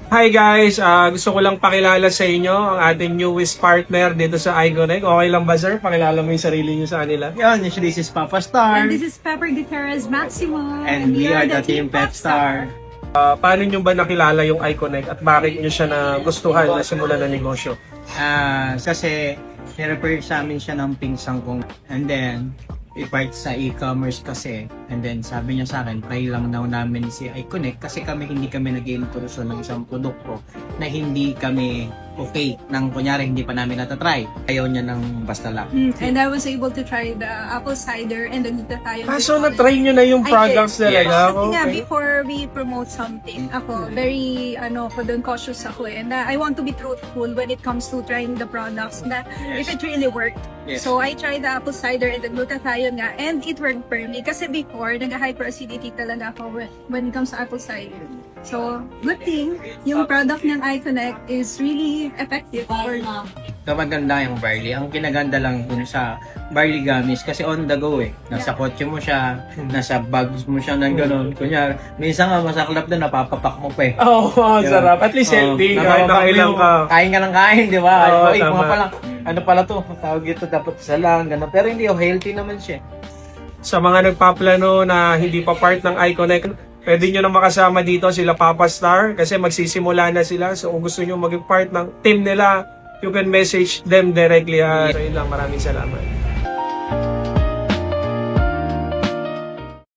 Hi guys, gusto ko lang pakilala sa inyo ang ating newest partner dito sa iConnect. Okay lang ba sir? Pakilala mo yung sarili niyo sa kanila. Yun, this is Papa Star. And this is Pepper Gutierrez Maximo. And we are the Team Pepstar. Paano nyo ba nakilala yung iConnect at bakit nyo siya nagustuhan na simulan ng negosyo? Kasi nirefer sa amin siya ng pinsang kong. And then, i-part sa e-commerce kasi. And then, sabi niya sa akin, try lang daw namin si iConnect kasi hindi kami nag-introduce ng isang produkto na hindi kami okay nang kunyari hindi pa namin natatry. Ayaw niya ng basta lang. And I was able to try the apple cider and the glutathione. So na-try nyo na yung products I did. talaga? Kasi nga, Okay. before we promote something, ako, very, cautious ako eh. And I want to be truthful when it comes to trying the products na if it really worked. Yes. So, I tried the apple cider and the glutathione nga, and it worked for me. Kasi before, nag-hyperacidity talaga ako when it comes to apple cider. So, good thing, yung product ng iConnect is really effective for me. So, maganda yung barley. Ang kinaganda lang dun sa barley gummies kasi on the go eh. Nasa kotse mo siya, nasa bags mo siya ng ganun. Kunyari, minsan nga masaklap doon, napapapak mo pa eh. Oo, sarap. At least healthy. Kahit nakailang ka. Kain ka ng kain, di ba? Oo, Ay, tama. mga palang, ano pala to? Tawag ito, dapat isa lang, gano'n. Pero hindi, healthy naman siya. Sa mga nagpaplano na hindi pa part ng iConnect, pwede nyo na makasama dito sila Papa Star kasi magsisimula na sila. So kung gusto nyo maging part ng team nila, you can message them directly. So yun lang, maraming salamat.